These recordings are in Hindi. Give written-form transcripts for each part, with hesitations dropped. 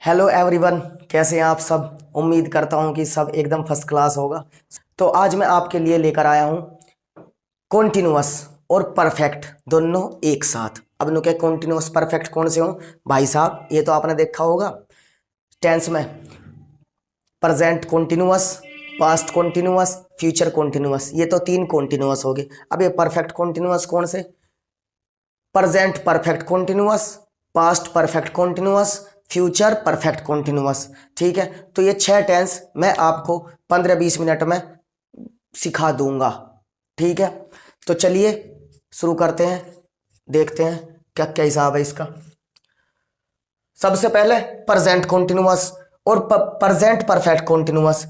हेलो एवरीवन, कैसे हैं आप सब। उम्मीद करता हूं कि सब एकदम फर्स्ट क्लास होगा। तो आज मैं आपके लिए लेकर आया हूं कॉन्टिन्यूअस और परफेक्ट दोनों एक साथ। अब नु के कॉन्टिन्यूअस परफेक्ट कौन से हों भाई साहब, ये तो आपने देखा होगा टेंस में। Present continuous, past continuous, future continuous, ये तो तीन कॉन्टिन्यूअस हो गए। अब ये परफेक्ट कॉन्टिन्यूअस कौन से? Present perfect continuous, past perfect continuous, future perfect continuous. ठीक है, तो ये 6 टेंस मैं आपको 15-20 मिनट में सिखा दूंगा। ठीक है, तो चलिए शुरू करते हैं, देखते हैं क्या क्या हिसाब है इसका। सबसे पहले प्रेजेंट कॉन्टिन्यूअस और प्रेजेंट परफेक्ट कॉन्टिन्यूअस।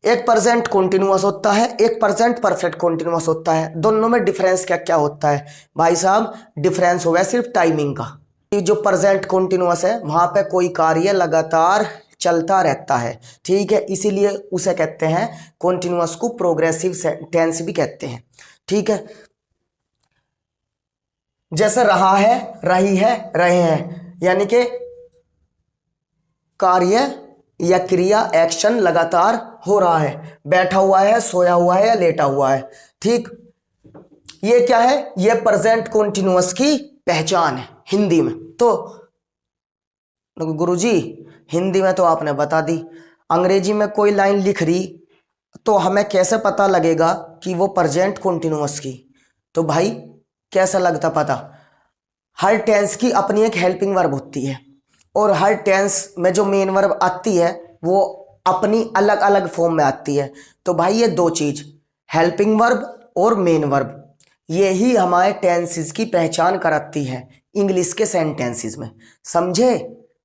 एक प्रेजेंट कॉन्टिन्यूअस होता है, एक प्रेजेंट परफेक्ट कॉन्टिन्यूअस होता है। दोनों में डिफरेंस क्या क्या होता है भाई साहब? डिफरेंस हो गया सिर्फ टाइमिंग का। जो प्रेजेंट कॉन्टिन्यूअस है वहां पे कोई कार्य लगातार चलता रहता है। ठीक है, इसीलिए उसे कहते हैं कॉन्टिन्यूअस को प्रोग्रेसिव टेंस भी कहते हैं। ठीक है, जैसे रहा है, रही है, रहे हैं, यानी कि कार्य या क्रिया एक्शन लगातार हो रहा है। बैठा हुआ है, सोया हुआ है या लेटा हुआ है। ठीक, ये क्या है? ये प्रेजेंट कॉन्टिन्यूअस की पहचान है हिंदी में। तो गुरुजी हिंदी में तो आपने बता दी, अंग्रेजी में कोई लाइन लिख रही तो हमें कैसे पता लगेगा कि वो प्रेजेंट कॉन्टिन्यूअस की? तो भाई कैसा लगता पता? हर टेंस की अपनी एक हेल्पिंग वर्ब होती है और हर टेंस में जो मेन वर्ब आती है वो अपनी अलग अलग फॉर्म में आती है। तो भाई ये दो चीज, हेल्पिंग वर्ब और मेन वर्ब, ये ही हमारे टेंसेस की पहचान कराती है इंग्लिश के सेंटेंसेस में। समझे?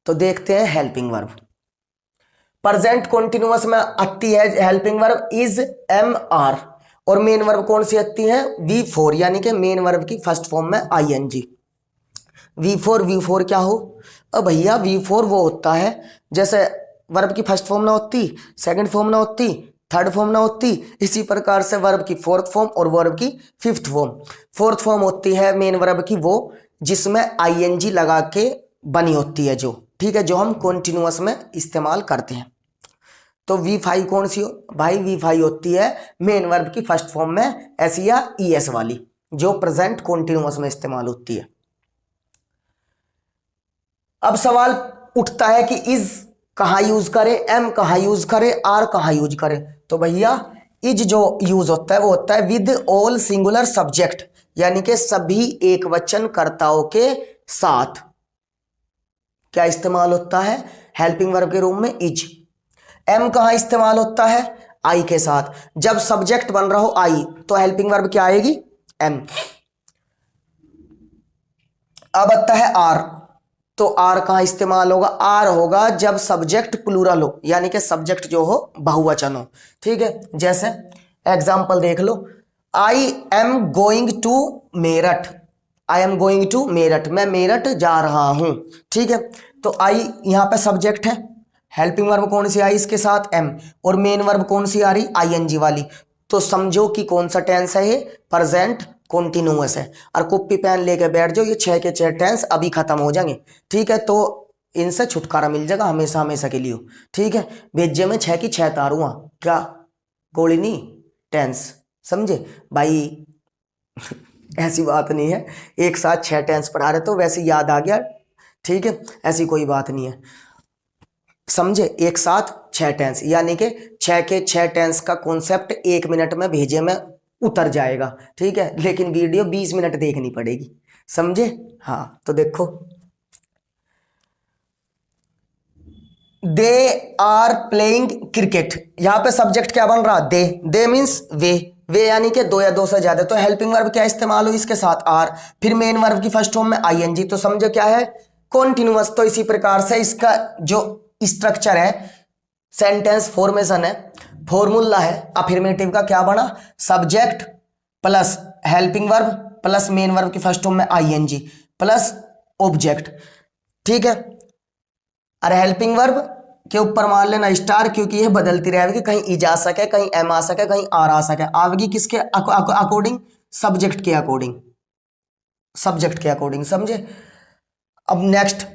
तो देखते हैं हेल्पिंग वर्ब। प्रेजेंट कॉन्टिन्यूअस में आती है helping verb is, am, are, और मेन वर्ब कौन सी आती है? वी फोर, यानी कि मेन वर्ब की फर्स्ट फॉर्म में I N G. V four, V four क्या हो? अब भैया वी फोर वो होता है जैसे वर्ब की फर्स्ट फॉर्म ना होती, सेकंड फॉर्म ना होती, थर्ड फॉर्म ना होती, इसी प्रकार से वर्ब की फोर्थ फॉर्म और वर्ब की फिफ्थ फॉर्म। फोर्थ फॉर्म होती है मेन वर्ब की वो जिसमें आईएनजी लगा के बनी होती है जो, ठीक है, जो हम कॉन्टिन्यूअस में इस्तेमाल करते हैं। तो वी फाइव कौन सी हो भाई? वी फाइव होती है मेन वर्ब की फर्स्ट फॉर्म में एस या ई एस वाली, जो प्रेजेंट कॉन्टिन्यूअस में इस्तेमाल होती है। अब सवाल उठता है कि इज कहां यूज करे, एम कहां यूज करे, आर कहां यूज करे। तो भैया इज जो यूज होता है वो होता है विद ऑल सिंगुलर सब्जेक्ट, यानी कि सभी एक वचन कर्ताओं के साथ क्या इस्तेमाल होता है? हेल्पिंग वर्ब के रूप में इज। एम कहां इस्तेमाल होता है? आई के साथ। जब सब्जेक्ट बन रहा हो आई तो हेल्पिंग वर्ब क्या आएगी? एम। अब आता है आर, तो आर कहां इस्तेमाल होगा? आर होगा जब सब्जेक्ट प्लूरल हो, यानी कि सब्जेक्ट जो हो बहुवचन हो। ठीक है, जैसे एग्जाम्पल देख लो, I am going to Meerut, I am going to Meerut, मैं मेरठ जा रहा हूं। ठीक है, तो आई यहां पे सब्जेक्ट है, हेल्पिंग वर्ब कौन सी आई इसके साथ? एम, और मेन वर्ब कौन सी आ रही? आईएनजी वाली। तो समझो कि कौन सा टेंस है ये? प्रेजेंट कॉन्टिन्यूअस है। और कॉपी पेन लेके बैठ जाओ, ये 6 के 6 टेंस अभी खत्म हो जाएंगे। ठीक है, तो इनसे छुटकारा मिल जाएगा हमेशा हमेशा के लिए। ठीक है, भेजे में 6 की 6 तारुआ क्या गोली नहीं टेंस, समझे भाई? ऐसी बात नहीं है, एक साथ 6 टेंस पढ़ा रहे तो वैसे याद आ गया। ठीक है, ऐसी कोई बात नहीं है, समझे? एक साथ 6 टेंस, यानी कि 6 के 6 टेंस का कॉन्सेप्ट 1 मिनट में भेजे में उतर जाएगा। ठीक है, लेकिन वीडियो 20 मिनट देखनी पड़ेगी, समझे? हाँ, तो देखो, दे आर प्लेइंग क्रिकेट, यहां पे सब्जेक्ट क्या बन रहा? दे मीन्स वे यानी कि दो या दो से ज्यादा। तो हेल्पिंग वर्ब क्या इस्तेमाल हो इसके साथ? आर, फिर मेन वर्ब की फर्स्ट फॉर्म में आईएनजी। तो समझो क्या है? कॉन्टिन्यूअस। तो इसी प्रकार से इसका जो स्ट्रक्चर है, सेंटेंस फॉर्मेशन है, फॉर्मूला है अफर्मेटिव का, क्या बना? Subject plus helping verb plus main verb की फर्स्ट फॉर्म में आईएनजी प्लस ऑब्जेक्ट। ठीक है, अरे हेल्पिंग वर्ब के ऊपर मान लेना स्टार, क्योंकि ये बदलती रहेगी, कहीं ई जा सके, कहीं एम आ सके, कहीं आर आ सके। आवेगी किसके अकॉर्डिंग? सब्जेक्ट के अकॉर्डिंग, सब्जेक्ट के अकॉर्डिंग, समझे? अब next,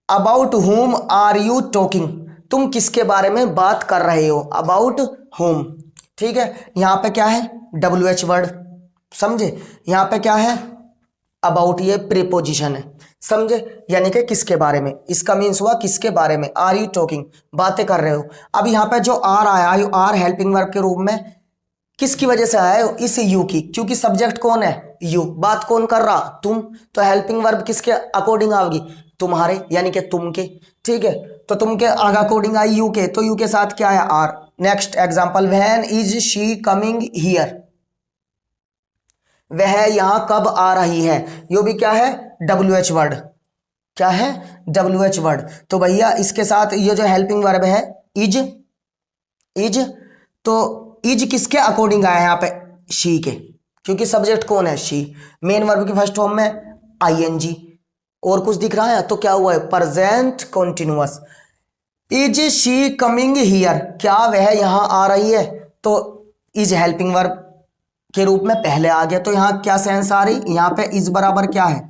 about whom are you talking, तुम किसके बारे में बात कर रहे हो, अबाउट हुम। ठीक है, यहाँ पे क्या है, WH वर्ड, समझे, यहाँ पे क्या है, अबाउट, ये प्रीपोजिशन है, समझे, यानी कि किसके बारे में, इसका मीन्स हुआ किसके बारे में, आर यू टॉकिंग, बातें कर रहे हो। अब यहाँ पे जो आर आया, यू आर हेल्पिंग वर्ब के रूप में किसकी वजह से आया है, इस यू की, क्योंकि सब्जेक्ट कौन है, यू, बात कौन कर रहा, तुम, तो हेल्पिंग वर्ब किसके अकॉर्डिंग आएगी, तुम्हारे, यानी कि तुम के। ठीक है, तो तुम के अकॉर्डिंग आई यू के, तो यू के साथ क्या है, are. Next example, when is she coming here, वह यहां कब आ रही है, यो भी क्या है, WH वर्ड, क्या है, WH वर्ड। तो भैया इसके साथ ये जो हेल्पिंग वर्ब है इज, इज, तो इज किसके अकॉर्डिंग आया यहाँ पे, शी के, क्योंकि सब्जेक्ट कौन है, शी। मेन वर्ब की फर्स्ट फॉर्म में ING, और कुछ दिख रहा है तो क्या हुआ है, present continuous. Is she coming here, क्या वह यहां आ रही है, तो इज हेल्पिंग वर्ब के रूप में पहले आ गया, तो यहां क्या सेंस आ रही, यहां पे इज बराबर क्या है,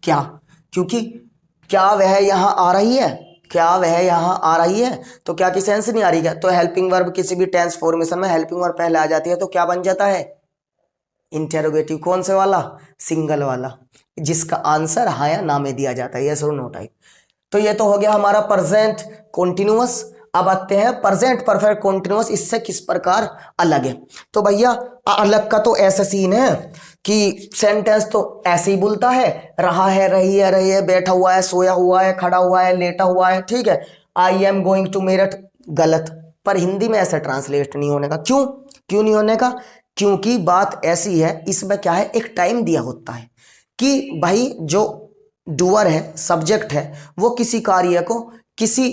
क्या, क्योंकि क्या वह यहां आ रही है, क्या वह यहां आ रही है, तो क्या की सेंस नहीं आ रही क्या, तो हेल्पिंग वर्ब किसी भी टेंस फॉर्मेशन में हेल्पिंग वर्ब पहले आ जाती है, तो क्या बन जाता है, इंटेरोगेटिव, कौन से वाला, सिंगल वाला, जिसका आंसर हाँ या ना में दिया जाता है, यस और नो टाइप। तो ये तो हो गया हमारा प्रेजेंट कॉन्टिन्यूअस। अब आते हैं प्रेजेंट परफेक्ट कॉन्टिन्यूअस, इससे किस प्रकार अलग है। तो भैया अलग का तो ऐसा सीन है कि सेंटेंस तो ऐसे ही बोलता है, रहा है, रही है, बैठा हुआ है, सोया हुआ है, खड़ा हुआ है, लेटा हुआ है, ठीक है, I am going to Meerut, गलत, पर हिंदी में ऐसा ट्रांसलेट नहीं होने का, क्यों, क्यों नहीं होने का, क्योंकि बात ऐसी है, इसमें क्या है, एक टाइम दिया होता है कि भाई जो डूअर है, सब्जेक्ट है, वो किसी कार्य को किसी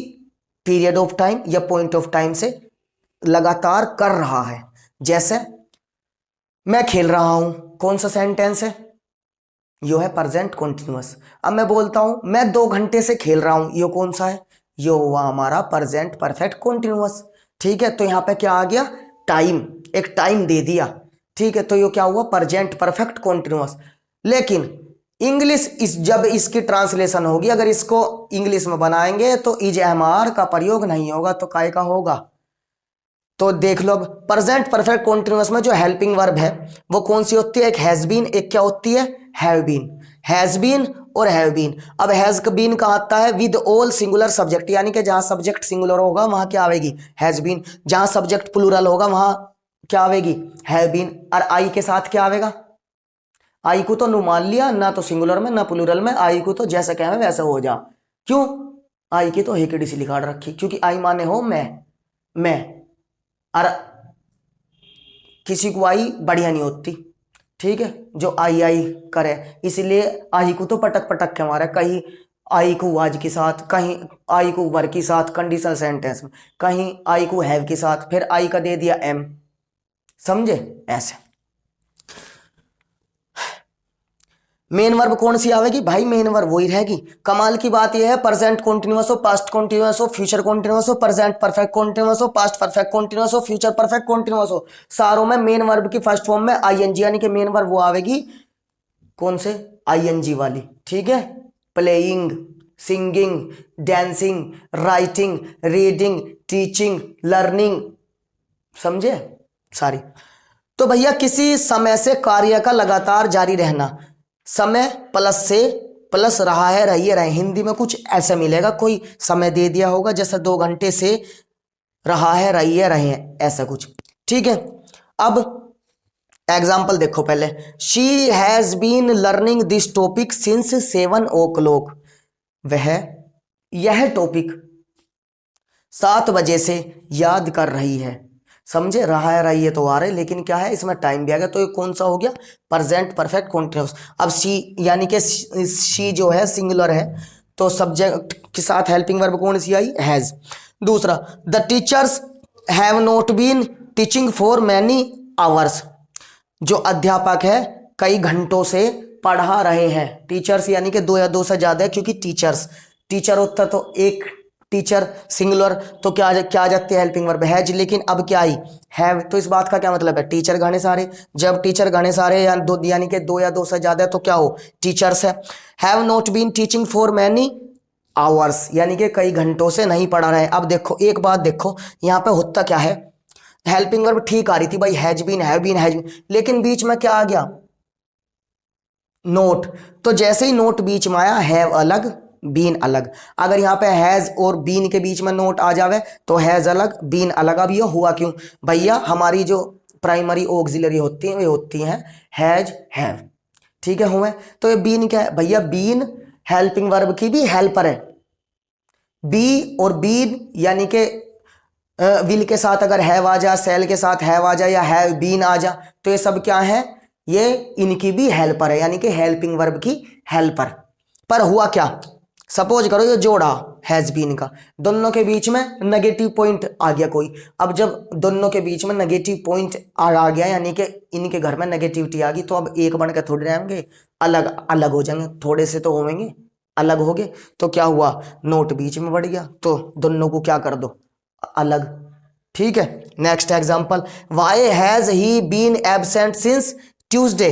पीरियड ऑफ टाइम या पॉइंट ऑफ टाइम से लगातार कर रहा है। जैसे मैं खेल रहा हूं, कौन सा सेंटेंस है, यो है प्रेजेंट कॉन्टिन्यूअस। अब मैं बोलता हूं मैं 2 घंटे से खेल रहा हूं, यो कौन सा है, यो हुआ हमारा प्रेजेंट परफेक्ट कॉन्टिन्यूअस। ठीक है, तो यहां पे क्या आ गया, टाइम, एक टाइम दे दिया, ठीक है, तो यो क्या हुआ, प्रेजेंट परफेक्ट कॉन्टिन्यूअस। लेकिन इंग्लिश इस जब इसकी ट्रांसलेशन होगी, अगर इसको इंग्लिश में बनाएंगे तो इज एमआर का प्रयोग नहीं होगा, तो काय का होगा, तो देख लो अब प्रेजेंट परफेक्ट कॉन्टिन्यूअस में जो हेल्पिंग वर्ब है वो कौन सी होती है, एक हैज बीन, एक क्या होती है, हैव बीन, हैज बीन और हैव बीन। अब हैज बीन का आता है विद ऑल सिंगुलर सब्जेक्ट, यानी कि जहां सब्जेक्ट सिंगुलर होगा वहां क्या आवेगी, हैज बीन, जहां सब्जेक्ट प्लूरल होगा वहां क्या आवेगी, हैव बीन। और आई के साथ क्या आवेगा, आई को तो नु मान लिया, ना तो सिंगुलर में ना प्लूरल में, आई को तो जैसा कहे वैसा हो जा, क्यों, आई की तो हेकड़ी सी लिखा रखी, क्योंकि आई माने हो मैं, और किसी को आई बढ़िया नहीं होती, ठीक है, जो आई आई करे, इसलिए आई को तो पटक पटक के मारे, कहीं आई को वाज के साथ, कहीं आई को वर के साथ कंडीशनल सेंटेंस में, कहीं आई को हैव के साथ, फिर आई का दे दिया एम, समझे, ऐसे। मेन वर्ब कौन सी आवेगी भाई, मेन वर्ब वही रहेगी। कमाल की बात यह है, प्रेजेंट कॉन्टिन्यूअस हो, पास्ट कॉन्टिन्यूअस हो, फ्यूचर कॉन्टिन्यूअस हो, प्रेजेंट परफेक्ट कॉन्टिन्यूअस हो, पास्ट परफेक्ट कॉन्टिन्यूअस हो, फ्यूचर परफेक्ट कॉन्टिन्यूअस हो, सारों में मेन वर्ब की फर्स्ट फॉर्म में आईएनजी, यानी कि मेन वर्ब वो आवेगी कौन से, आईएनजी वाली, ठीक है, playing, singing, dancing, writing, reading, teaching, learning, समझे सारी। तो भैया किसी समय से कार्य का लगातार जारी रहना, समय प्लस से, प्लस रहा है, रही है, रहे, हिंदी में कुछ ऐसा मिलेगा, कोई समय दे दिया होगा, जैसे 2 घंटे से रहा है, रही है, रहे हैं, ऐसा कुछ, ठीक है। अब एग्जाम्पल देखो पहले, she has been learning this topic since 7 o'clock, वह यह टॉपिक 7 बजे से याद कर रही है, समझे, रहा है, रही है तो आ रहे, लेकिन क्या है इसमें टाइम भी आ गया, तो ये कौन सा हो गया, प्रेजेंट परफेक्ट कॉन्टिन्यूअस। अब शी यानी कि शी जो है सिंगुलर है, तो सब्जेक्ट के साथ हेल्पिंग वर्ब कौन सी आई, हैज। दूसरा, the teachers have not been teaching for many hours, जो अध्यापक है कई घंटों से पढ़ा रहे हैं, टीचर्स यानी कि 2 या 2 से ज्यादा है, क्योंकि टीचर्स, टीचर होता तो एक टीचर सिंगुलर, तो क्या आ जाती है हेल्पिंग वर्ब हैज, लेकिन अब क्या आई, हैव, तो इस बात का क्या मतलब है, टीचर घने सारे, जब टीचर घने सारे या दो, यानी कि 2 या 2 से ज्यादा है, तो क्या हो, टीचर्स है। Have not been teaching for many hours, यानी कि कई घंटों से नहीं पढ़ा रहे। अब देखो एक बात देखो, यहाँ पे होता क्या है, हेल्पिंग वर्ब ठीक आ रही थी भाई, has been have been has been, लेकिन बीच में क्या आ गया, नोट। तो जैसे ही नोट बीच में आया, हैव अलग बीन अलग। अगर यहाँ पे हैज और बीन के बीच में नोट आ जावे तो हैज अलग बीन अलग। अब ये हुआ क्यों भैया, हमारी जो प्राइमरी ऑक्सिलरी होती हैं वे होती हैं हैज हैव, ठीक है हुए। तो ये बीन क्या है भैया, बीन हेल्पिंग वर्ब की भी हेल्पर है। बी और बीन यानी कि विल के साथ अगर हैव आ जा, सेल के साथ हैव आ जा, या हैव बीन आ जा, तो ये सब क्या है, ये इनकी भी हेल्पर है, यानी कि हेल्पिंग वर्ब की हेल्पर। पर हुआ क्या, सपोज करो ये जोड़ा हैज बीन का, दोनों के बीच में नेगेटिव पॉइंट आ गया कोई। अब जब दोनों के बीच में नेगेटिव पॉइंट आ गया, यानी कि इनके घर में नेगेटिविटी आ गई, तो अब एक बन के थोड़े रहेंगे, अलग अलग हो जाएंगे, थोड़े से तो होंगे अलग हो गए। तो क्या हुआ, नोट बीच में बढ़ गया, तो दोनों को क्या कर दो, अलग। ठीक है, next example, why has he been absent since Tuesday,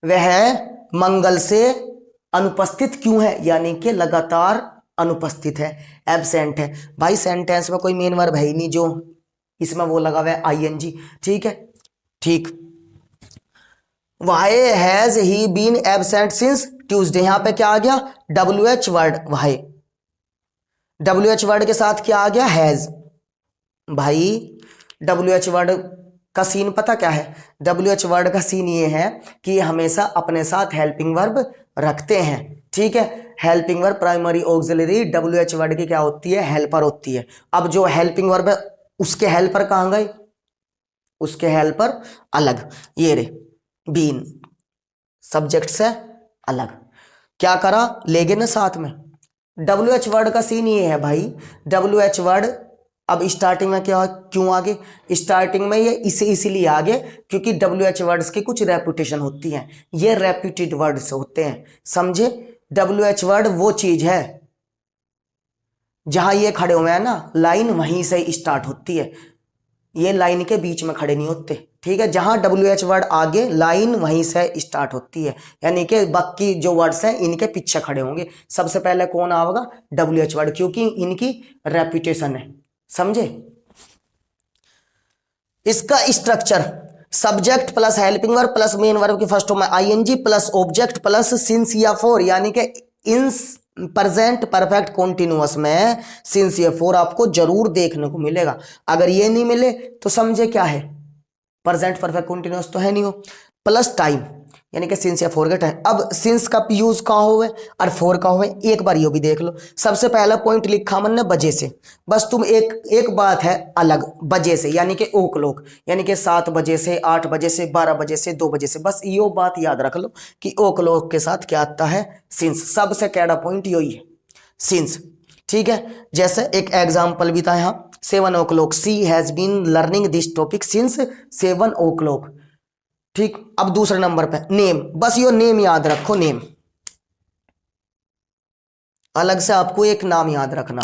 वह मंगल से अनुपस्थित क्यों है, यानी कि लगातार अनुपस्थित है, एबसेंट है। भाई सेंटेंस में कोई मेन वर्ब है ही नहीं जो इसमें वो लगा हुआ है आईएनजी, ठीक है। ठीक, why has he been absent since Tuesday, यहां पे क्या आ गया, W H word, why W H word के साथ क्या आ गया, हैज। भाई डब्ल्यू एच वर्ड का सीन पता क्या है, डब्ल्यू एच वर्ड का सीन ये है कि हमेशा अपने साथ हेल्पिंग वर्ब रखते हैं, ठीक है। Helping verb primary auxiliary W H word की क्या होती है, हेल्पर होती है। अब जो हेल्पिंग वर्ब है उसके हेल्पर कहां गए, उसके हेल्पर अलग, ये रे बीन, सब्जेक्ट से अलग, क्या करा लेगे ना साथ में। डब्ल्यू एच वर्ड का सीन ये है भाई, डब्ल्यू एच वर्ड अब स्टार्टिंग में क्या क्यों आगे, स्टार्टिंग में ये इसे इसीलिए आगे क्योंकि डब्ल्यू एच वर्ड्स की कुछ रेपुटेशन होती हैं, ये रेप्यूटेड वर्ड्स होते हैं, समझे। डब्ल्यू एच वर्ड वो चीज है जहां ये खड़े हुए हैं ना, लाइन वहीं से स्टार्ट होती है, ये लाइन के बीच में खड़े नहीं होते, ठीक है। जहां डब्ल्यू एच वर्ड आगे, लाइन वहीं से स्टार्ट होती है, यानी कि बाकी जो वर्ड्स हैं इनके पीछे खड़े होंगे। सबसे पहले कौन आएगा, डब्ल्यू एच वर्ड, क्योंकि इनकी रेपुटेशन है, समझे। इसका structure, subject plus helping verb plus main verb की फर्स्ट में ING plus object plus since या फोर, यानी कि इन प्रेजेंट परफेक्ट कॉन्टिन्यूअस में सिंस या फोर आपको जरूर देखने को मिलेगा। अगर ये नहीं मिले तो समझे क्या है, प्रेजेंट परफेक्ट कॉन्टिन्यूअस तो है नहीं हो, प्लस टाइम, यानी कि सिंस या फोर का टाइम। अब सिंस का यूज कहाँ हुए और फोर का हुए, एक बार ये भी देख लो। सबसे पहला पॉइंट लिखा मैंने बजे से, बस तुम एक बात है अलग, बजे से यानी कि ओ क्लॉक, यानी कि 7 बजे से, 8 बजे से, 12 बजे से, 2 बजे से, बस यो बात याद रख लो कि ओ क्लॉक के साथ क्या आता है, सिंस। सबसे कैडा पॉइंट यही है, सिंस, ठीक है। जैसे एक एग्जाम्पल भी था यहाँ, 7 o'clock, she has been learning this topic since 7 o'clock, ठीक। अब दूसरे नंबर पे नेम, बस यो नेम याद रखो, नेम अलग से आपको एक नाम याद रखना,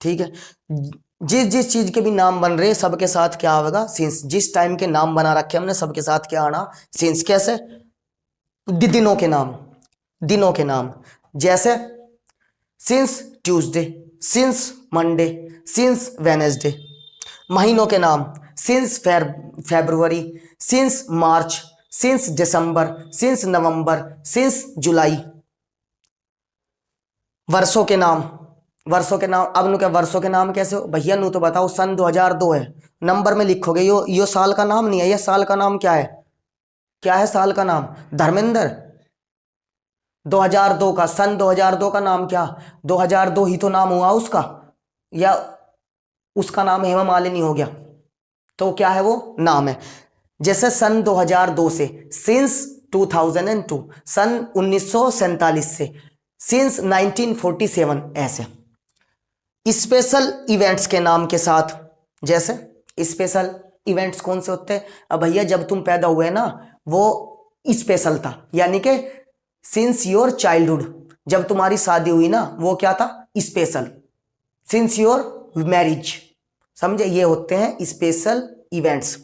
ठीक है। जिस जिस चीज के भी नाम बन रहे सबके साथ क्या आएगा, सिंस। जिस टाइम के नाम बना रखे हमने सबके साथ क्या आना, सिंस। कैसे, दिनों के नाम, दिनों के नाम, जैसे since Tuesday, since Monday, since Wednesday. महीनों के नाम, since February, since March, since December, since November, since July. वर्षों के नाम, वर्षों के नाम, अब नु क्या वर्षों के नाम कैसे हो भैया, नु तो बताओ, सन 2002 है, नंबर में लिखोगे, यो साल का नाम नहीं है, ये साल का नाम क्या है, क्या है साल का नाम, धर्मेंद्र। 2002 का, सन 2002 का नाम क्या, 2002 ही तो नाम हुआ उसका, या उसका नाम हेमा मालिनी हो गया, तो क्या है वो नाम है। जैसे सन 2002 से, सिंस 2002, सन 1947 से, सिंस 1947, ऐसे। स्पेशल इवेंट्स के नाम के साथ, जैसे स्पेशल इवेंट्स कौन से होते हैं, अब भैया जब तुम पैदा हुए ना वो स्पेशल था, यानी कि सिंस योर चाइल्डहुड, जब तुम्हारी शादी हुई ना वो क्या था, स्पेशल। सिंस योर मैरिज, समझे, ये होते हैं स्पेशल इवेंट्स।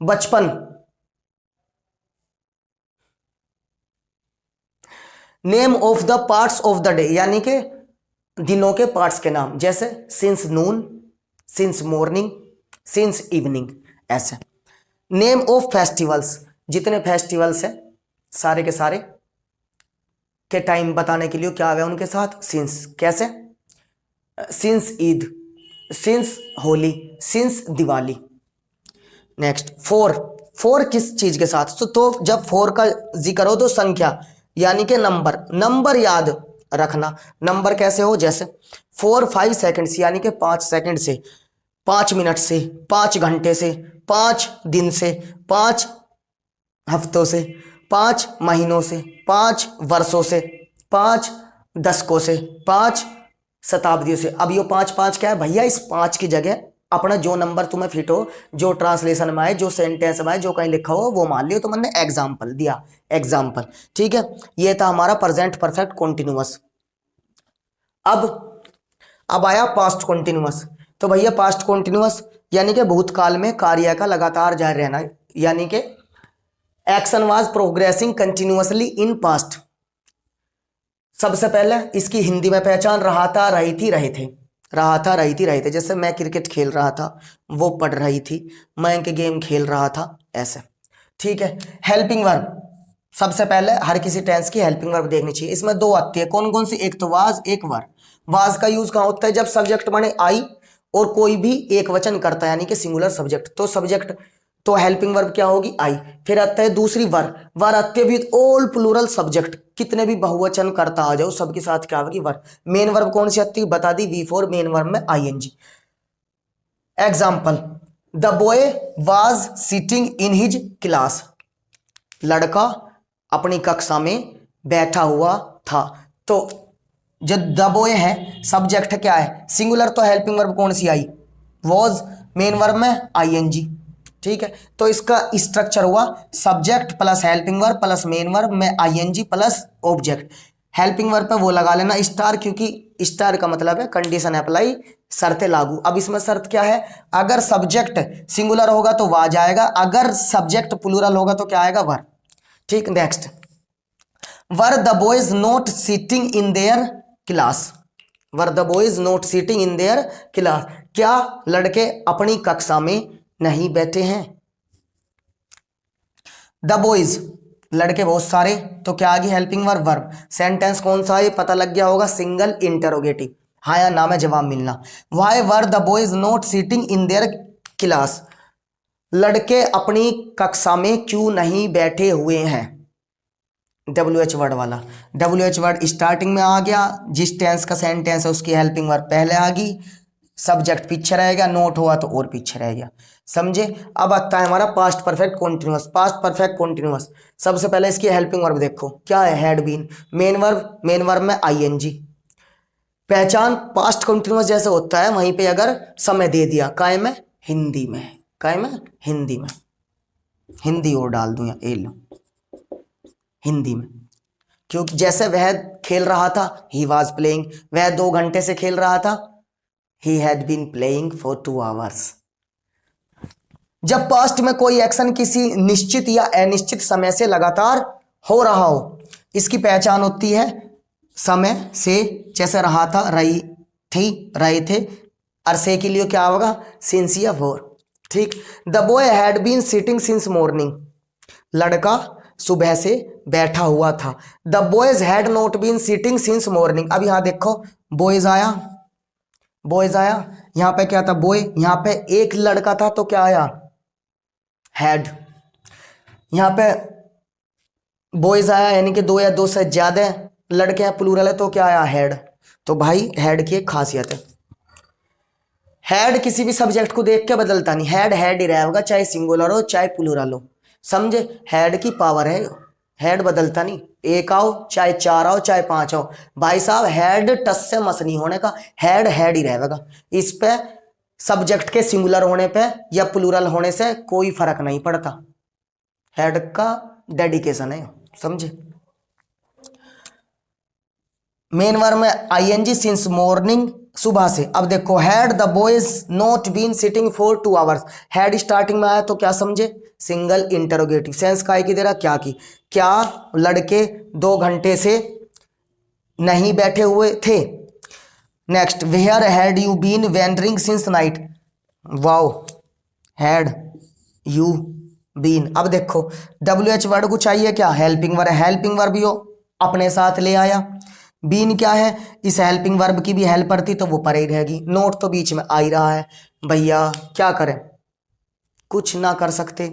बचपन, name of the parts of the day, यानी कि दिनों के पार्ट्स के नाम, जैसे सिंस नून, सिंस मॉर्निंग, सिंस इवनिंग, ऐसे। नेम ऑफ फेस्टिवल्स, जितने फेस्टिवल्स हैं सारे के सारे के टाइम बताने के लिए क्या है उनके साथ सिंस, कैसे, since Eid, since Holi, since Diwali. Next four, four किस चीज के साथ, तो जब फोर का जिक्र हो तो संख्या यानी कि नंबर, नंबर याद रखना। नंबर कैसे हो, जैसे 4-5 सेकंड्स यानी कि 5 सेकंड से, 5 मिनट से, 5 घंटे से, 5 दिन से, 5 हफ्तों से, 5 महीनों से, 5 वर्षों से, 5 दशकों से, 5 शताब्दियों से। अब ये 5-5 क्या है भैया, इस 5 की जगह अपना जो नंबर तुम्हें फिट हो, जो ट्रांसलेशन में आए, जो सेंटेंस में आए, जो कहीं लिखा हो वो मान लियो, तो मैंने एग्जाम्पल दिया, एग्जाम्पल। ठीक है, ये था हमारा प्रेजेंट परफेक्ट कॉन्टिन्यूअस। अब आया पास्ट कॉन्टिन्यूअस। तो भैया पास्ट कॉन्टिन्यूअस यानी कि भूतकाल में कार्य का लगातार जारी रहना, यानी कि action was progressing continuously in past. सबसे पहले इसकी हिंदी में पहचान रहा था, रही थी, रहे थे, रहा था, रही थी, रहे थे। जैसे मैं क्रिकेट खेल रहा था, वो पढ़ रही थी, मैं इनके गेम खेल रहा था, ऐसे। ठीक है, हेल्पिंग वर्ब, सबसे पहले हर किसी टेंस की हेल्पिंग वर्ब देखनी चाहिए। इसमें दो आती है, कौन कौन सी, एक तो वाज, एक वर। वाज का यूज कहाँ होता है, जब सब्जेक्ट बने आई और कोई भी एक वचन करता है यानी कि सिंगुलर सब्जेक्ट, तो सब्जेक्ट तो हेल्पिंग वर्ब क्या होगी, आई। फिर आता है दूसरी वर, वर आते हैं भी ऑल प्लूरल सब्जेक्ट, कितने भी बहुवचन करता आ जाओ सबके साथ क्या होगी, वर। मेन वर्ब कौन सी आती है बता दी, V4, मेन वर्ब में ING। Example, the boy was sitting in his class, लड़का अपनी कक्षा में बैठा हुआ था। तो जो द बॉय है सब्जेक्ट क्या है सिंगुलर, तो हेल्पिंग वर्ब कौन सी आई, वॉज, मेन वर्ब में ING। ठीक है, तो इसका स्ट्रक्चर हुआ subject plus helping verb plus main verb में ING plus object. Helping verb पे वो लगा लेना स्टार, क्योंकि स्टार का मतलब है कंडीशन अप्लाई, शर्तें लागू। अब इसमें शर्त क्या है, अगर सब्जेक्ट सिंगुलर होगा तो वाज आएगा, अगर सब्जेक्ट प्लूरल होगा तो क्या आएगा, वर। ठीक, next, were the boys not sitting in their class, were the boys not sitting in their class, क्या लड़के अपनी कक्षा में नहीं बैठे हैं। द बॉयज, लड़के बहुत सारे, तो क्या आ गई हेल्पिंग वर्ब, वर्ब। सेंटेंस कौन सा है पता लग गया होगा, सिंगल इंटरोगेटिव, हाँ या ना में जवाब मिलना। Why were the boys not sitting in their class, लड़के अपनी कक्षा में क्यों नहीं बैठे हुए हैं। WH वर्ड वाला, WH वर्ड स्टार्टिंग में आ गया, जिस टेंस का सेंटेंस है उसकी हेल्पिंग वर्ब पहले आ गई, सब्जेक्ट पीछे रहेगा, नोट हुआ तो और पीछे रह गया, समझे। अब आता है हमारा past perfect continuous. Past perfect continuous सबसे पहले इसकी हेल्पिंग वर्ब देखो क्या है, had been, main verb, main verb में ING। पहचान पास्ट कॉन्टिन्यूअस जैसे होता है वहीं पे अगर समय दे दिया, काय में, हिंदी में, काय में, हिंदी में, हिंदी और डाल दूं या ए लो, हिंदी में, क्योंकि जैसे वह खेल रहा था, ही वॉज प्लेइंग, वह 2 घंटे से खेल रहा था, he had been playing for 2 hours। जब पास्ट में कोई एक्शन किसी निश्चित या अनिश्चित समय से लगातार हो रहा हो, इसकी पहचान होती है समय से, जैसे रहा था, रही थी, रहे थे, अरसे के लिए क्या होगा, सिंस या फोर। ठीक, the boy had been sitting since morning, लड़का सुबह से बैठा हुआ था। The boys had not been sitting since morning. अब यहां देखो बॉयज आया, बॉयज आया, यहां पे क्या था, बॉय, यहां पे एक लड़का था तो क्या आया, हैड। यहां पे बॉयज आया यानी कि 2 या 2 से ज्यादा लड़के हैं, प्लूरल है तो क्या आया, हैड। तो भाई हैड की एक खासियत है, हैड किसी भी सब्जेक्ट को देख के बदलता नहीं, हैड हैड ही रहेगा, चाहे सिंगुलर हो चाहे प्लूरल हो, समझे। हैड की पावर है, हेड बदलता नहीं, एक आओ चाहे 4 आओ चाहे 5 आओ, भाई साहब हेड टस से मस नहीं होने का, हेड हेड ही रहेगा। इस पे सब्जेक्ट के सिंगुलर होने पे या प्लूरल होने से कोई फर्क नहीं पड़ता, हेड का डेडिकेशन है, समझे। मेन वर्ब में ING सिंस मॉर्निंग, सुबह से। अब देखो had the boys not been sitting for 2 hours, had starting में आया तो क्या समझे, सिंगल इंटरोगेटिव। सेंस काय की दे रहा, क्या की, क्या लड़के 2 घंटे से नहीं बैठे हुए थे। Next, where had you been wandering since night. Wow, had you been. अब देखो WH वर्ड को चाहिए क्या, हेल्पिंग वर्ब, हेल्पिंग वर्ब यो अपने साथ ले आया। बीन क्या है, इस हेल्पिंग वर्ब की भी हेल्पर थी तो वो परे ही रहेगी। नोट तो बीच में आ ही रहा है। भैया क्या करें, कुछ ना कर सकते,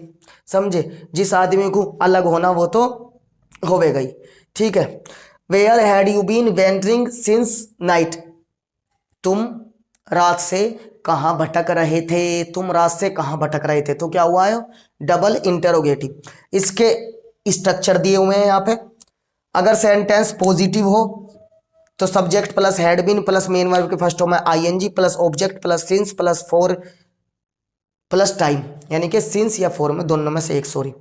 समझे। जिस आदमी को अलग होना वो तो होवे गई। ठीक है, where had you been wandering since night. तुम रात से कहाँ भटक रहे थे, तुम रात से कहाँ भटक रहे थे, तो क्या हुआ है, डबल इंटरोगेटिव। इसके स्ट्रक्चर दिए हुए हैं यहाँ पे। अगर सेंटेंस पॉजिटिव हो तो subject plus had been plus main verb के फर्स्ट फॉर्म में ING plus object plus since plus for plus time, यानी कि सिंस या फॉर में दोनों में से एक, सॉरी।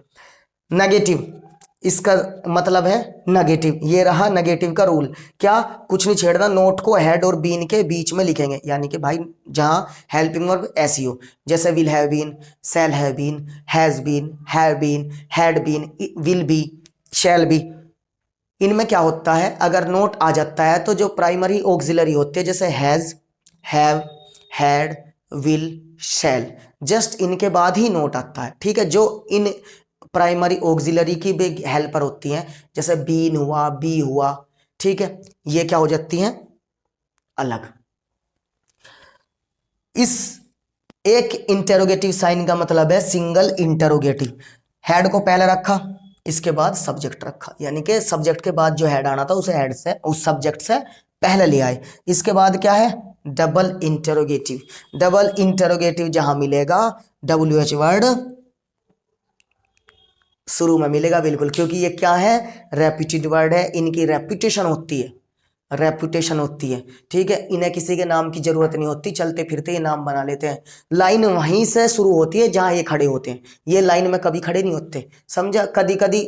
नेगेटिव, इसका मतलब है नेगेटिव। ये रहा नेगेटिव का रूल, क्या, कुछ नहीं छेड़ना, नोट को हेड और बीन के बीच में लिखेंगे। यानी कि भाई जहां हेल्पिंग वर्ब ऐसी हो, जैसे will have been, shall have been, has been, have been, had been, will be, shall be. इनमें क्या होता है, अगर नोट आ जाता है तो जो प्राइमरी ऑक्सिलरी होते हैं जैसे has, have, had, will, shall, just इनके बाद ही नोट आता है। ठीक है, जो इन प्राइमरी ऑक्सिलरी की भी हेल्पर होती हैं जैसे बीन हुआ, बी हुआ, ठीक है, ये क्या हो जाती हैं, अलग। इस एक इंटेरोगेटिव साइन का मतलब है सिंगल इंटेरोगेटिव। हेड को पहले रखा, इसके बाद सब्जेक्ट रखा, यानी कि सब्जेक्ट के बाद जो हेड आना था उसे हेड से, उस सब्जेक्ट से पहले ले आए। इसके बाद क्या है, डबल इंटेरोगेटिव। डबल इंटेरोगेटिव जहां मिलेगा WH वर्ड शुरू में मिलेगा, बिल्कुल, क्योंकि ये क्या है, रेपिटेड वर्ड है, इनकी रेपुटेशन होती है, रेपुटेशन होती है। ठीक है, इन्हें किसी के नाम की जरूरत नहीं होती, चलते फिरते ये नाम बना लेते हैं। लाइन वहीं से शुरू होती है जहां ये खड़े होते हैं, ये लाइन में कभी खड़े नहीं होते, समझा। कभी कभी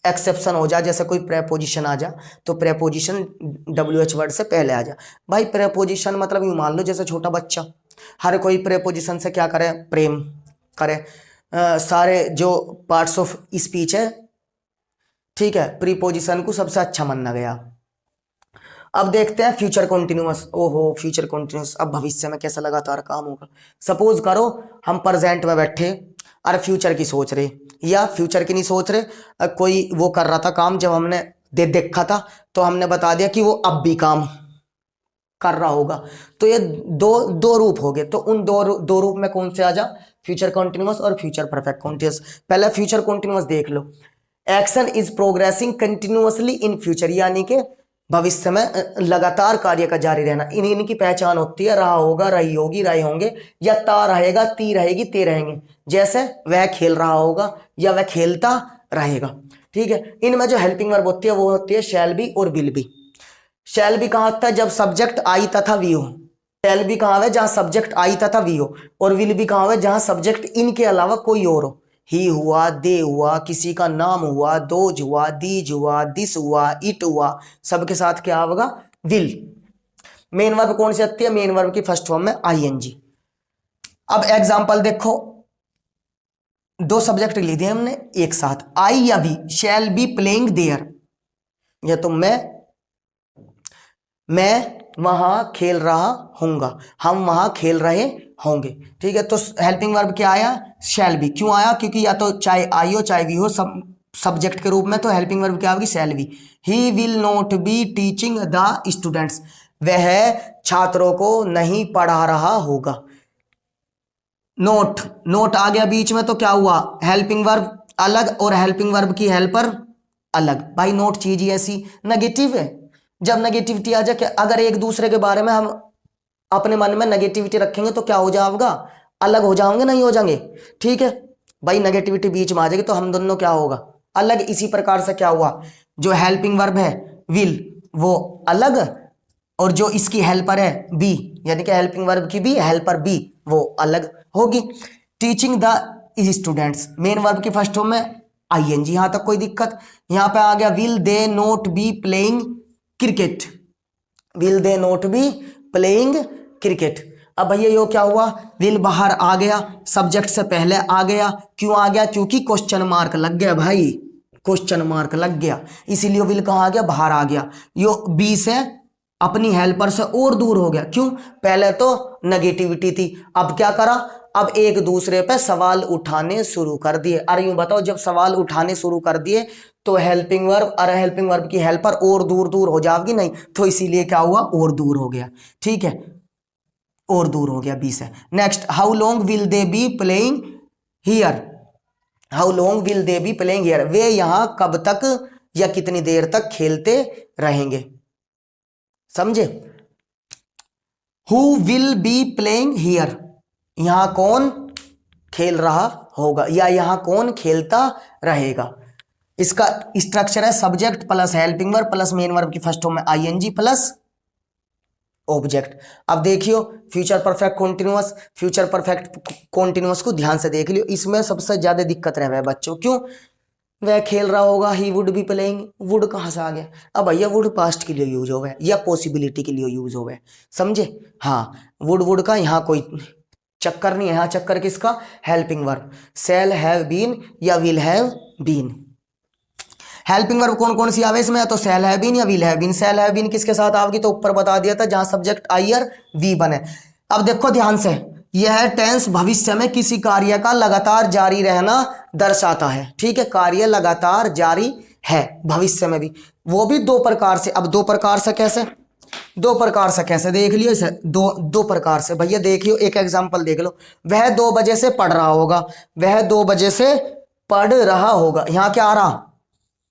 एक्सेप्शन हो जा, जैसे कोई प्रेपोजिशन आ जा तो प्रेपोजिशन WH वर्ड से पहले आ जा। भाई प्रेपोजिशन मतलब यूं मान लो जैसे छोटा बच्चा, हर कोई प्रेपोजिशन से क्या करे, प्रेम करे। सारे जो पार्ट्स ऑफ स्पीच है, ठीक है, प्रीपोजिशन को सबसे अच्छा माना गया। अब देखते हैं फ्यूचर कॉन्टिन्यूअस। ओहो, फ्यूचर कॉन्टिन्यूअस, अब भविष्य में कैसा लगातार काम होगा। सपोज करो हम प्रेजेंट में बैठे और फ्यूचर की सोच रहे, या फ्यूचर की नहीं सोच रहे, कोई वो कर रहा था काम, जब हमने देखा था तो हमने बता दिया कि वो अब भी काम कर रहा होगा। तो ये दो रूप हो गए। तो उन दो रूप में कौन से आ जा, फ्यूचर कॉन्टिन्यूअस और फ्यूचर परफेक्ट कॉन्टिन्यूअस। पहले फ्यूचर कॉन्टिन्यूअस देख लो। Action is progressing continuously in future, यानी कि भविष्य में लगातार कार्य का जारी रहना। इनकी पहचान होती है रहा होगा, रही होगी, रहे होंगे, या ता रहेगा, ती रहेगी, ते रहेंगे। जैसे वह खेल रहा होगा या वह खेलता रहेगा। ठीक है, इनमें जो हेल्पिंग वर्ब होती है वो होती है शैल बी और विल बी। शैल बी कहाँ होता है, जब सब्जेक्ट आई तथा वी हो। शैल बी कहाँ है, जहां सब्जेक्ट आई तथा वी हो। और विल बी कहाँ है, जहां सब्जेक्ट इनके अलावा कोई और हो। ही हुआ, दे हुआ, किसी का नाम हुआ, दोज हुआ, दीज हुआ, दिस हुआ, इट हुआ, सबके साथ क्या होगा, विल। मेन वर्ब कौन सी आती है, मेन वर्ब की फर्स्ट फॉर्म में ING। अब एग्जांपल देखो, दो सब्जेक्ट लिख दिए हमने एक साथ, आई या we, shall be playing there, या तो मैं वहां खेल रहा हूंगा, हम वहां खेल रहे होंगे। ठीक है, तो हेल्पिंग वर्ब क्या आया, शैल बी। क्यों आया, क्योंकि या तो चाहे आई हो चाहे वी हो, सब सब्जेक्ट के रूप में, तो हेल्पिंग वर्ब क्या होगी, shall be. He will not be teaching the students, वह छात्रों को नहीं पढ़ा रहा होगा। नोट आ गया बीच में तो क्या हुआ, हेल्पिंग वर्ब अलग और हेल्पिंग वर्ब की हेल्पर अलग। भाई नोट चीज ही ऐसी नेगेटिव है। जब नेगेटिविटी आ जाए, अगर एक दूसरे के बारे में हम अपने मन में नेगेटिविटी रखेंगे तो क्या हो जाएगा, अलग हो जाओगे, नहीं हो जाएंगे। ठीक है भाई, नेगेटिविटी बीच में आ जाएगी तो हम दोनों क्या होगा, अलग। इसी प्रकार से क्या हुआ, जो हेल्पिंग वर्ब है विल वो अलग, और जो इसकी हेल्पर है बी, यानी कि हेल्पिंग वर्ब की भी हेल्पर बी वो अलग होगी। Teaching the students, main verb की फर्स्ट फॉर्म में ING, यहां तक कोई दिक्कत। यहां पे आ गया will they note be playing cricket, will they note be playing cricket. अब भैया यो क्या हुआ, विल बाहर आ गया, सब्जेक्ट से पहले आ गया। क्यों आ गया, क्योंकि क्वेश्चन मार्क लग गया भाई, क्वेश्चन मार्क लग गया, इसीलिए विल कहाँ आ गया, बाहर आ गया। यो बी से अपनी हेल्पर से और दूर हो गया। क्यों? पहले तो नेगेटिविटी थी, अब क्या करा, अब एक दूसरे पे सवाल उठाने शुरू कर दिए। अरे यूं बताओ, जब सवाल उठाने शुरू कर दिए तो हेल्पिंग वर्ब, अरे हेल्पिंग वर्ब की हेल्पर और दूर दूर हो जाएगी नहीं, तो इसीलिए क्या हुआ, और दूर हो गया। ठीक है, और दूर हो गया 20 है। Next, how long will they be playing here, how long will they be playing here, वे यहां कब तक या कितनी देर तक खेलते रहेंगे। समझे? Who will be playing here, यहां कौन खेल रहा होगा या यहां कौन खेलता रहेगा। इसका स्ट्रक्चर है subject plus helping verb plus main verb की फर्स्ट फॉर्म में आईएनजी प्लस ऑब्जेक्ट। अब देखियो future perfect continuous, future perfect continuous को ध्यान से देख लियो, इसमें सबसे ज्यादा दिक्कत रहे बच्चों। क्यों? वह खेल रहा होगा, he would be playing, would कहां से आ गया। अब भैया वुड पास्ट के लिए यूज हो गया या पॉसिबिलिटी के लिए यूज हो गया, समझे? हाँ, वुड वुड का यहाँ कोई चक्कर नहीं है, यहाँ चक्कर किसका, helping verb, shall have been या will have been. Helping verb कौन कौन सी आवे इसमें, तो शैल हैव बीन या will have been. Shall have been किसके साथ आवेगी, तो ऊपर बता दिया था, जहां सब्जेक्ट आईआर वी बने। अब देखो ध्यान से, यह टेंस भविष्य में किसी कार्य का लगातार जारी रहना दर्शाता है। ठीक है, कार्य लगातार जारी है भविष्य में भी, वो भी दो प्रकार से। अब दो प्रकार से कैसे, दो प्रकार से कैसे देख लियो इसे, दो प्रकार से भैया देखियो, एक एग्जांपल देख लो। वह 2 बजे से पढ़ रहा होगा, वह 2 बजे से पढ़ रहा होगा, यहां क्या आ रहा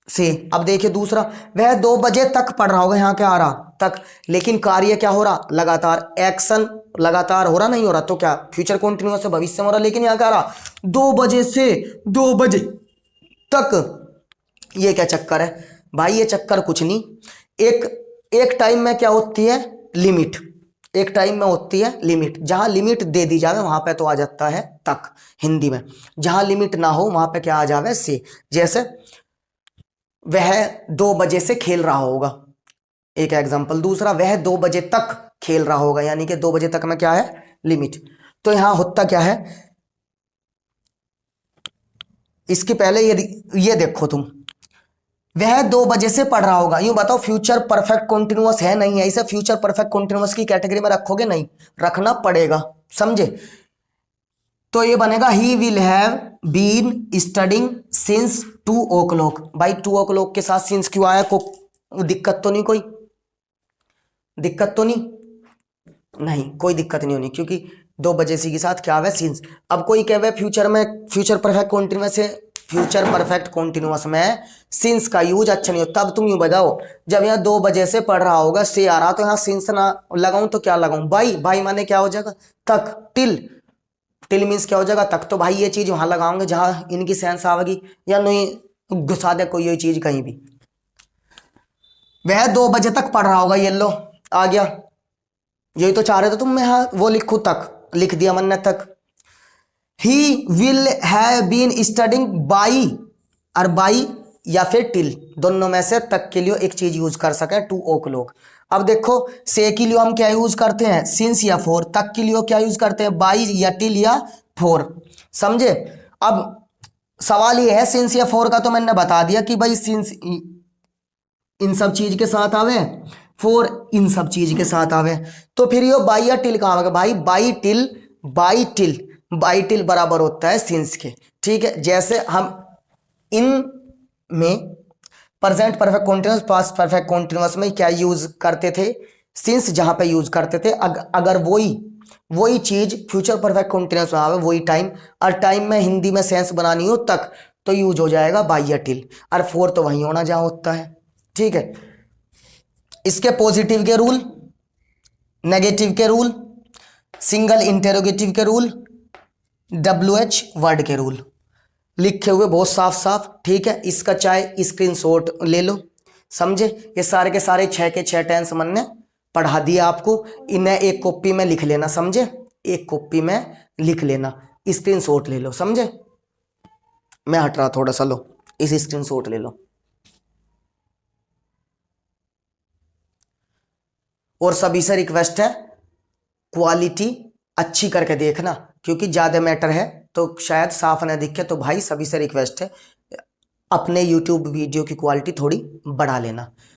से। अब देखिए दूसरा, वह 2 बजे तक पढ़ रहा होगा, यहां क्या आ रहा तक, लेकिन कार्य क्या हो रहा, लगातार, एक्शन लगातार हो रहा, नहीं हो रहा, तो क्या फ्यूचर कंटिन्यूअस से भविष्य में हो रहा, लेकिन यहां क्या आ रहा 2 बजे से 2 बजे तक। ये क्या चक्कर है भाई, ये चक्कर कुछ नहीं, एक टाइम में क्या होती है, लिमिट, एक टाइम में होती है लिमिट, जहां लिमिट दे दी जावे वहां पे तो आ जाता है तक हिंदी में, जहां लिमिट ना हो वहां पे क्या आ जावे से। जैसे वह 2 बजे से खेल रहा होगा, एक एग्जांपल। दूसरा, वह 2 बजे तक खेल रहा होगा, यानी कि 2 बजे तक में क्या है, लिमिट। तो यहां होता क्या है, इसके पहले ये देखो तुम, वह 2 बजे से पढ़ रहा होगा, यूं बताओ फ्यूचर परफेक्ट कॉन्टिन्यूअस है नहीं है, इसे फ्यूचर परफेक्ट कॉन्टिन्यूअस की कैटेगरी में रखोगे, नहीं रखना पड़ेगा, समझे? तो ये बनेगा he will have been studying since 2 o'clock। भाई 2 o'clock के साथ सिंस क्यों आया, को दिक्कत तो नहीं, कोई दिक्कत तो नहीं, नहीं कोई दिक्कत नहीं होनी, क्योंकि 2 बजे से के साथ क्या है, सिंस। अब कोई कहे फ्यूचर में, फ्यूचर परफेक्ट कॉन्टिन्यूअस है, फ्यूचर परफेक्ट कॉन्टिन्यूअस में सिंस का यूज अच्छा नहीं होता। तब तुम यूं बताओ, जब यहाँ 2 बजे से पढ़ रहा होगा, से आ रहा, तो यहाँ सिंस ना लगाऊं तो क्या लगाऊं, बाई, बाई माने क्या हो जाएगा, तक, टिल, टिल मीन्स क्या हो जाएगा, तक। तो भाई ये चीज वहां लगाओगे जहां इनकी सेंस आवेगी, या नहीं घुसा दे कोई ये चीज कहीं भी। वह 2 बजे तक पढ़ रहा होगा, ये लो आ गया, यही तो चाह रहे थे तुम, मैं हाँ वो लिखू तक, लिख दिया मैंने तक। He will have been studying by, और बाई या फिर टिल, दोनों में से तक के लिए एक चीज यूज कर सके, 2 o'clock। अब देखो, से के लिए हम क्या यूज करते हैं, सिंस या फोर, तक के लिए क्या यूज करते हैं, बाई या टिल या फोर, समझे? अब सवाल ये है, सिंस या फोर का तो मैंने बता दिया कि भाई सिंस इन सब चीज के साथ आवे, फोर इन सब चीज के साथ आवे, तो फिर ये बाई या टिल कहाँ आवेगा भाई, by till, by till, by till बराबर होता है सिंस के। ठीक है, जैसे हम इन में present perfect continuous, past perfect continuous में क्या यूज करते थे, सिंस जहां पे यूज करते थे। अगर वही चीज फ्यूचर परफेक्ट कॉन्टिन्यूअस में आवे, वही टाइम, और टाइम में हिंदी में सेंस बनानी हो तक, तो यूज हो जाएगा बाई या टिल, और फोर तो वहीं होना जहां होता है। ठीक है, इसके पॉजिटिव के रूल, नेगेटिव के रूल, सिंगल इंटेरोगेटिव के रूल, WH वर्ड के रूल लिखे हुए बहुत साफ साफ। ठीक है, इसका चाहे स्क्रीनशॉट ले लो, समझे? ये सारे के सारे 6 के 6 टेंस मैंने पढ़ा दिया आपको, इन्हें एक कॉपी में लिख लेना, समझे? एक कॉपी में लिख लेना, स्क्रीनशॉट ले लो, समझे? मैं हट रहा थोड़ा सा, लो इस स्क्रीनशॉट ले लो। और सभी से रिक्वेस्ट है, क्वालिटी अच्छी करके देखना, क्योंकि ज्यादा मैटर है तो शायद साफ ना दिखे, तो भाई सभी से रिक्वेस्ट है अपने यूट्यूब वीडियो की क्वालिटी थोड़ी बढ़ा लेना।